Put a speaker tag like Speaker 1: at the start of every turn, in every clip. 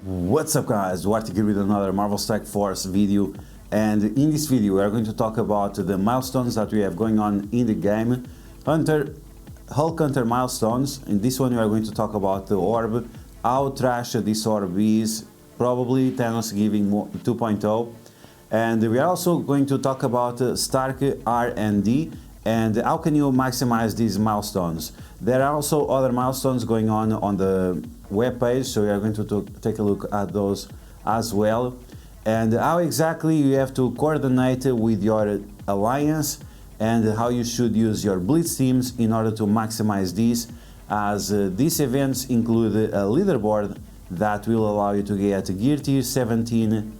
Speaker 1: What's up guys, DuArktik here with another Marvel Strike Force video, and in this video we are going to talk about the milestones that we have going on in the game. Hulk Hunter milestones. In this one we are going to talk about the orb, how trash this orb is, probably Thanos giving 2.0, and we are also going to talk about Stark R&D and how can you maximize these milestones. There are also other milestones going on the web page, so we are going to take a look at those as well, and how exactly you have to coordinate with your alliance and how you should use your blitz teams in order to maximize these, as these events include a leaderboard that will allow you to get gear tier 17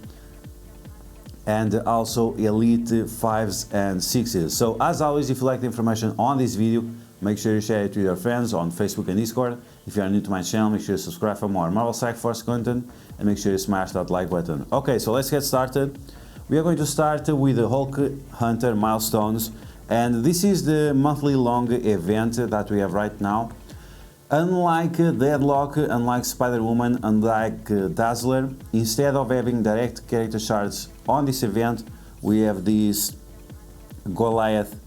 Speaker 1: and also elite 5s and 6s. So as always, if you like the information on this video, make sure you share it with your friends on Facebook and Discord. If you are new to my channel, make sure you subscribe for more Marvel Strike Force content and make sure you smash that like button. Okay, so let's get started. We are going to start with the Hulk Hunter milestones, and this is the monthly long event that we have right now. Unlike Deadlock, unlike Spider-Woman, unlike Dazzler, instead of having direct character shards on this event, we have this Goliath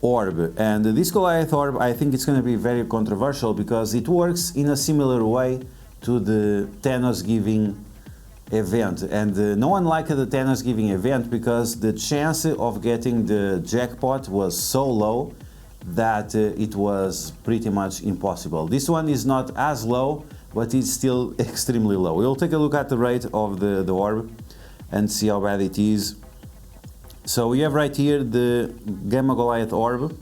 Speaker 1: orb. And this Goliath orb, I think it's going to be very controversial because it works in a similar way to the Thanos giving event. And no one liked the Thanos giving event because the chance of getting the jackpot was so low that it was pretty much impossible. This one is not as low, but it's still extremely low. We'll take a look at the rate of the orb and see how bad it is. So we have right here the Gamma Goliath orb.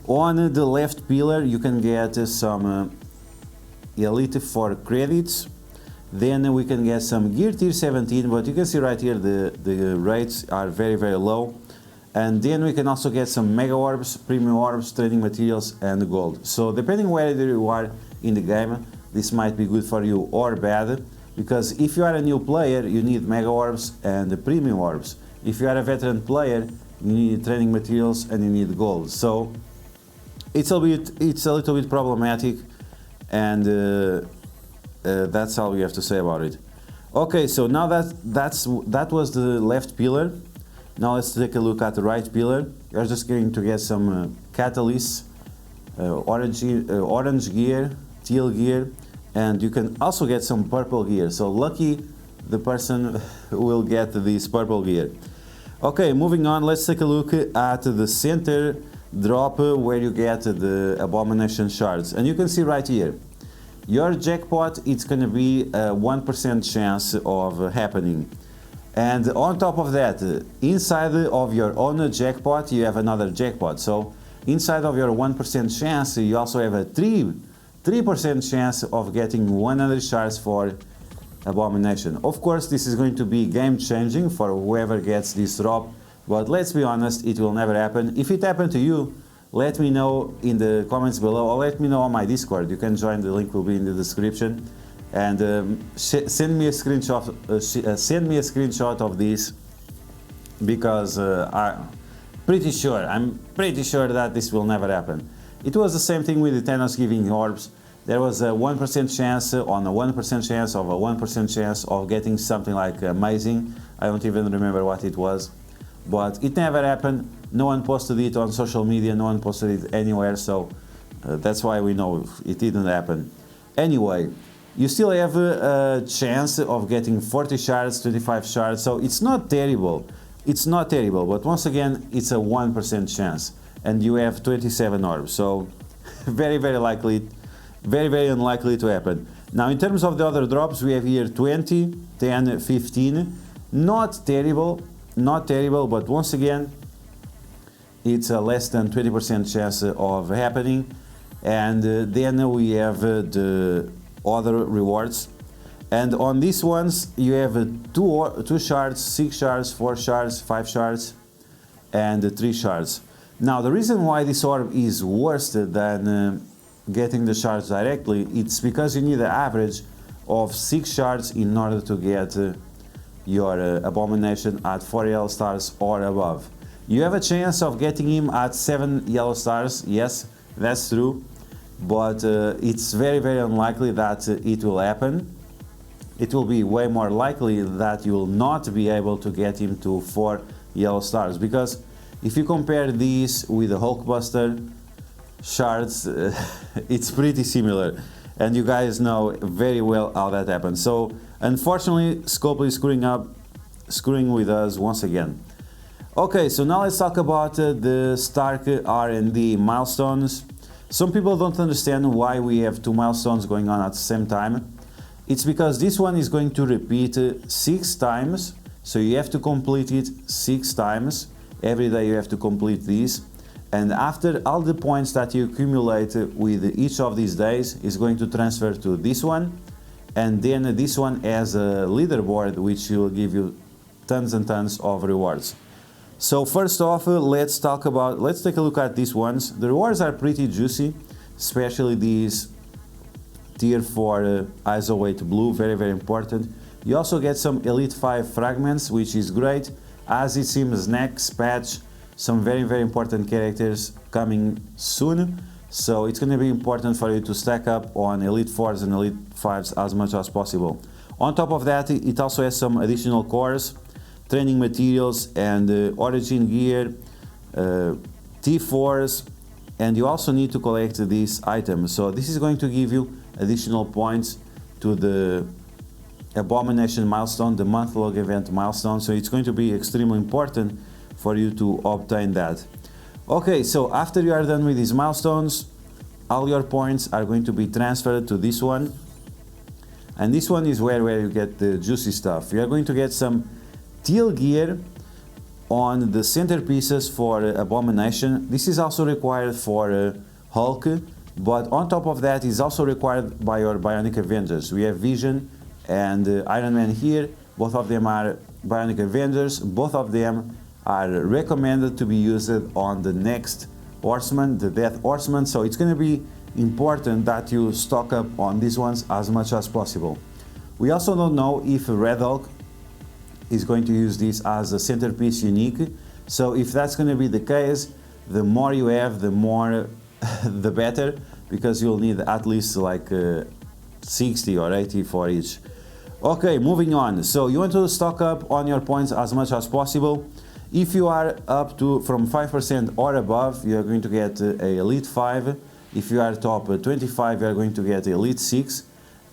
Speaker 1: On the left pillar you can get some Elite 4 credits. Then we can get some Gear Tier 17, but you can see right here the rates are very low. And then we can also get some Mega Orbs, Premium Orbs, Trading Materials and Gold. So depending where you are in the game, this might be good for you or bad, because if you are a new player you need Mega Orbs and the Premium Orbs. If you are a veteran player, you need Trading Materials and you need Gold. So it's a little bit problematic, and that's all we have to say about it. Okay, so now that was the left pillar. Now let's take a look at the right pillar. You're just going to get some catalysts, orange gear, teal gear, and you can also get some purple gear. So lucky the person who will get this purple gear. Okay, moving on, let's take a look at the center drop where you get the Abomination shards. And you can see right here, your jackpot, it's going to be a 1% chance of happening. And on top of that, inside of your own jackpot, you have another jackpot. So inside of your 1% chance, you also have a 3% chance of getting 100 shards for Abomination. Of course, this is going to be game changing for whoever gets this drop, but let's be honest, it will never happen. If it happened to you, let me know in the comments below, or let me know on my Discord. You can join, the link will be in the description. And send me a screenshot of this, because I'm pretty sure that this will never happen. It was the same thing with the Thanos giving orbs. There was a 1% chance on a 1% chance of a 1% chance of getting something like amazing. I don't even remember what it was, but it never happened. No one posted it on social media, no one posted it anywhere, so that's why we know it didn't happen. Anyway, you still have a chance of getting 40 shards, 25 shards, so it's not terrible. It's not terrible, but once again, it's a 1% chance. And you have 27 orbs, so very unlikely to happen. Now, in terms of the other drops, we have here 20, 10, 15. Not terrible, but once again, it's a less than 20% chance of happening. And then we have the other rewards, and on these ones you have 2 shards, 6 shards, 4 shards, 5 shards and 3 shards. Now the reason why this orb is worse than getting the shards directly, it's because you need an average of 6 shards in order to get your Abomination at 4 yellow stars or above. You have a chance of getting him at 7 yellow stars, yes, that's true, but it's very unlikely that it will happen. it will be way more likely that you will not be able to get him to 4 yellow stars. Because if you compare these with the Hulkbuster shards, it's pretty similar, and you guys know very well how that happens. So unfortunately, Scopely is screwing with us once again. Okay, so now let's talk about the Stark RD Milestones. Some people don't understand why we have 2 milestones going on at the same time. It's because this one is going to repeat 6 times, so you have to complete it 6 times. Every day you have to complete this, and after all the points that you accumulate with each of these days is going to transfer to this one, and then this one has a leaderboard which will give you tons and tons of rewards. So first off, let's take a look at these ones. The rewards are pretty juicy, especially these tier 4 ISO weight blue, very important. You also get some Elite 5 fragments, which is great, as it seems next patch some very important characters coming soon. So it's going to be important for you to stack up on Elite 4s and Elite 5s as much as possible. On top of that, it also has some additional cores, training materials, and origin gear, T4s, and you also need to collect these items. So this is going to give you additional points to the Abomination milestone, the month log event milestone, so it's going to be extremely important for you to obtain that. Okay, so after you are done with these milestones, all your points are going to be transferred to this one, and this one is where you get the juicy stuff. You are going to get some teal gear on the centerpieces for Abomination. This is also required for Hulk, but on top of that is also required by your Bionic Avengers. We have Vision and Iron Man here. Both of them are Bionic Avengers. Both of them are recommended to be used on the next Horseman, the Death Horseman. So it's going to be important that you stock up on these ones as much as possible. We also don't know if Red Hulk is going to use this as a centerpiece unique. So if that's going to be the case, the more you have, the more the better, because you'll need at least like 60 or 80 for each. Okay, moving on. So you want to stock up on your points as much as possible. If you are up to from 5% or above, you are going to get a Elite 5. If you are top 25, you are going to get Elite 6.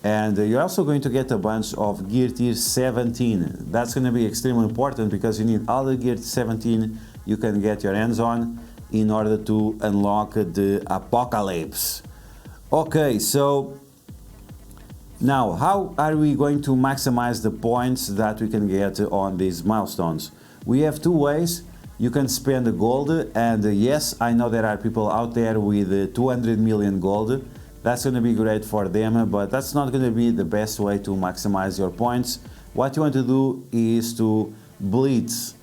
Speaker 1: And you're also going to get a bunch of Gear Tier 17. That's going to be extremely important because you need all the Gear 17 you can get your hands on in order to unlock the Apocalypse. Okay, so now how are we going to maximize the points that we can get on these milestones? We have 2 ways. You can spend gold, and yes, I know there are people out there with 200 million gold. That's going to be great for them, but that's not going to be the best way to maximize your points. What you want to do is to blitz.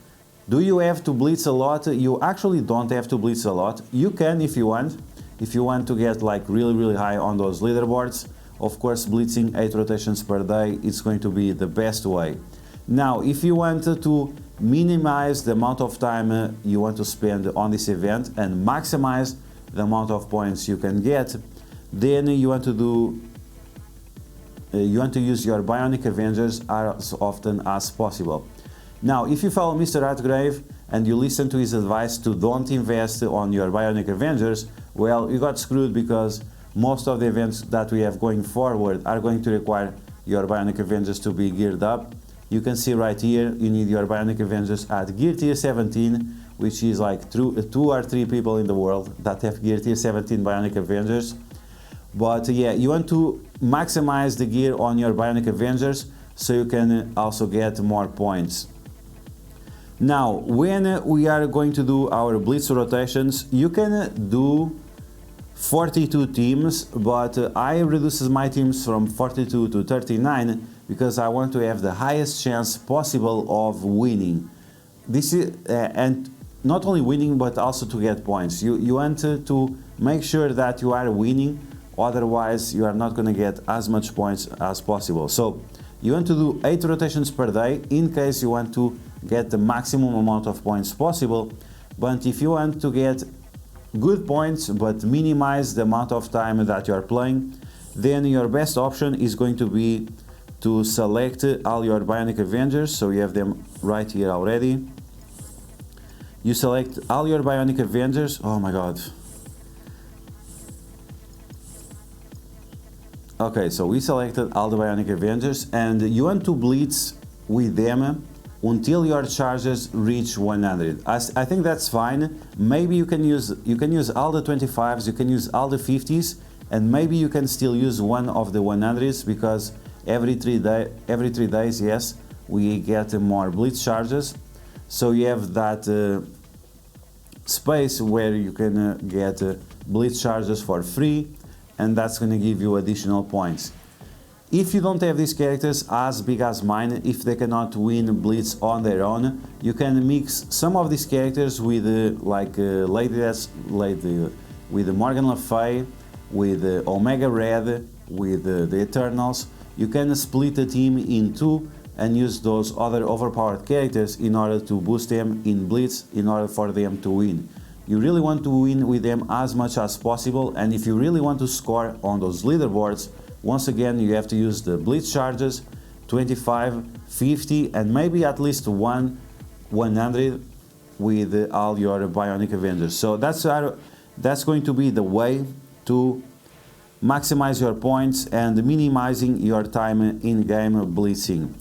Speaker 1: Do you have to blitz a lot? You actually don't have to blitz a lot. You can if you want. If you want to get like really high on those leaderboards, of course blitzing 8 rotations per day is going to be the best way. Now, if you want to minimize the amount of time you want to spend on this event and maximize the amount of points you can get, then you want to use your Bionic Avengers as often as possible. Now, if you follow Mr. Artgrave and you listen to his advice to don't invest on your Bionic Avengers, well, you got screwed, because most of the events that we have going forward are going to require your Bionic Avengers to be geared up. You can see right here, you need your Bionic Avengers at Gear Tier 17, which is like 2 or 3 people in the world that have Gear Tier 17 Bionic Avengers. But yeah, you want to maximize the gear on your Bionic Avengers so you can also get more points. Now, when we are going to do our blitz rotations, you can do 42 teams, but I reduces my teams from 42 to 39 because I want to have the highest chance possible of winning. This is and not only winning, but also to get points. You want to make sure that you are winning. Otherwise, you are not going to get as much points as possible. So you want to do 8 rotations per day in case you want to get the maximum amount of points possible. But if you want to get good points but minimize the amount of time that you are playing, then your best option is going to be to select all your Bionic Avengers, so you have them right here already. You select all your Bionic Avengers. Oh my god. Okay, so we selected all the Bionic Avengers, and you want to blitz with them until your charges reach 100. I think that's fine. Maybe you can use all the 25s, you can use all the 50s, and maybe you can still use one of the 100s, because every 3 days, yes, we get more blitz charges. So you have that space where you can get blitz charges for free, and that's going to give you additional points. If you don't have these characters as big as mine, if they cannot win blitz on their own, you can mix some of these characters with with Morgan Le Fay, with Omega Red, with the Eternals. You can split the team in two and use those other overpowered characters in order to boost them in blitz, in order for them to win. You really want to win with them as much as possible, and if you really want to score on those leaderboards, once again you have to use the blitz charges, 25, 50, and maybe at least 100 with all your Bionic Avengers. So that's going to be the way to maximize your points and minimizing your time in-game blitzing.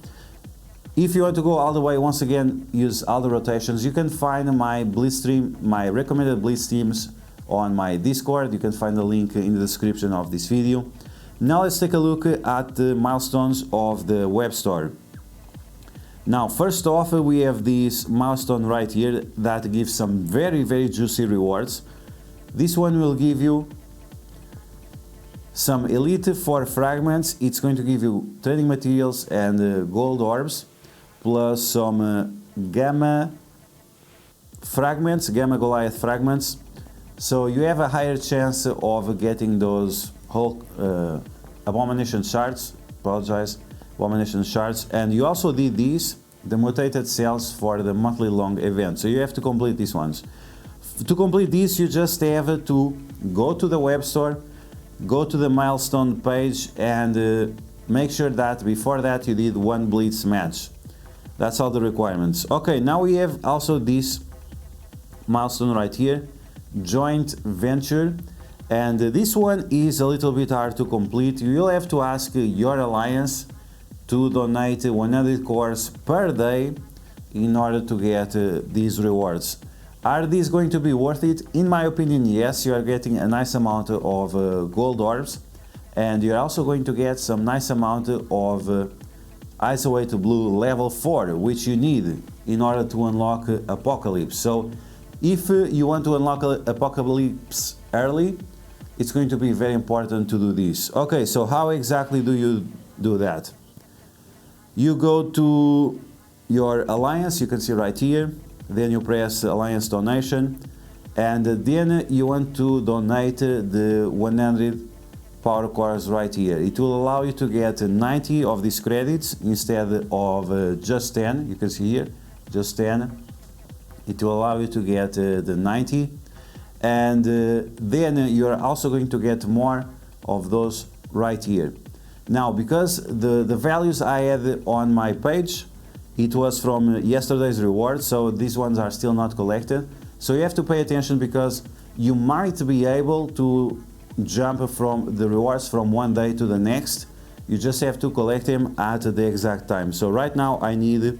Speaker 1: If you want to go all the way, once again, use all the rotations. You can find my blitz stream, my recommended blitz teams on my Discord. You can find the link in the description of this video. Now let's take a look at the milestones of the web store. Now, first off, we have this milestone right here that gives some very juicy rewards. This one will give you some Elite 4 fragments. It's going to give you trading materials and gold orbs, plus some Gamma fragments, Gamma Goliath fragments. So you have a higher chance of getting those Hulk Abomination shards, Abomination shards, and you also did these, the mutated cells, for the monthly long event. So you have to complete these ones. To complete this, you just have to go to the web store, go to the milestone page, and make sure that before that you did 1 blitz match. That's all the requirements. Okay, now we have also this milestone right here, joint venture, and this one is a little bit hard to complete. You will have to ask your alliance to donate 100 cores per day in order to get these rewards. Are these going to be worth it? In my opinion, yes. You are getting a nice amount of gold orbs, and you're also going to get some nice amount of Isolate Blue level 4, which you need in order to unlock Apocalypse. So if you want to unlock Apocalypse early, it's going to be very important to do this. Okay, so how exactly do you do that? You go to your alliance, you can see right here, then you press alliance donation, and then you want to donate the 100 power cores right here. It will allow you to get 90 of these credits instead of just 10. You can see here, just 10. It will allow you to get the 90, and then you're also going to get more of those right here. Now, because the values I had on my page, it was from yesterday's reward, so these ones are still not collected. So you have to pay attention, because you might be able to jump from the rewards from one day to the next. You just have to collect them at the exact time. So right now I need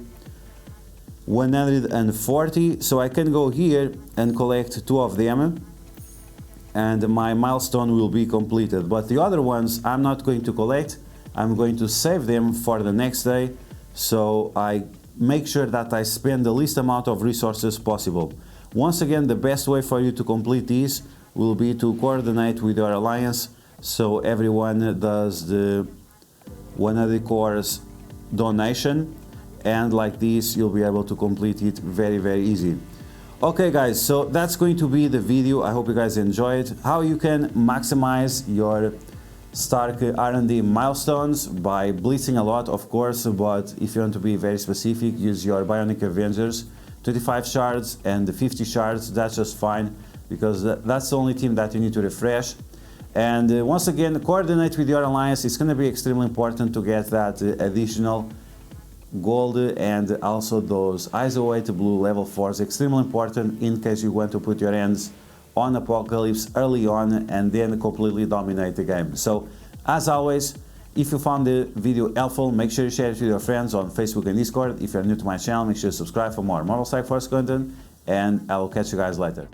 Speaker 1: 140, so I can go here and collect 2 of them, and my milestone will be completed. But the other ones I'm not going to collect. I'm going to save them for the next day, so I make sure that I spend the least amount of resources possible. Once again, the best way for you to complete these will be to coordinate with your alliance, so everyone does the 100 cores donation, and like this you'll be able to complete it very easy. Okay guys, so that's going to be the video. I hope you guys enjoyed how you can maximize your Stark RD milestones by blitzing a lot, of course, but if you want to be very specific, use your Bionic Avengers, 25 shards and 50 shards. That's just fine, because that's the only team that you need to refresh. And once again, coordinate with your alliance. It's going to be extremely important to get that additional gold and also those ISO 8 blue level 4s. Extremely important in case you want to put your hands on Apocalypse early on and then completely dominate the game. So as always, if you found the video helpful, make sure you share it with your friends on Facebook and Discord. If you're new to my channel, make sure you subscribe for more Marvel Strike Force content, and I will catch you guys later.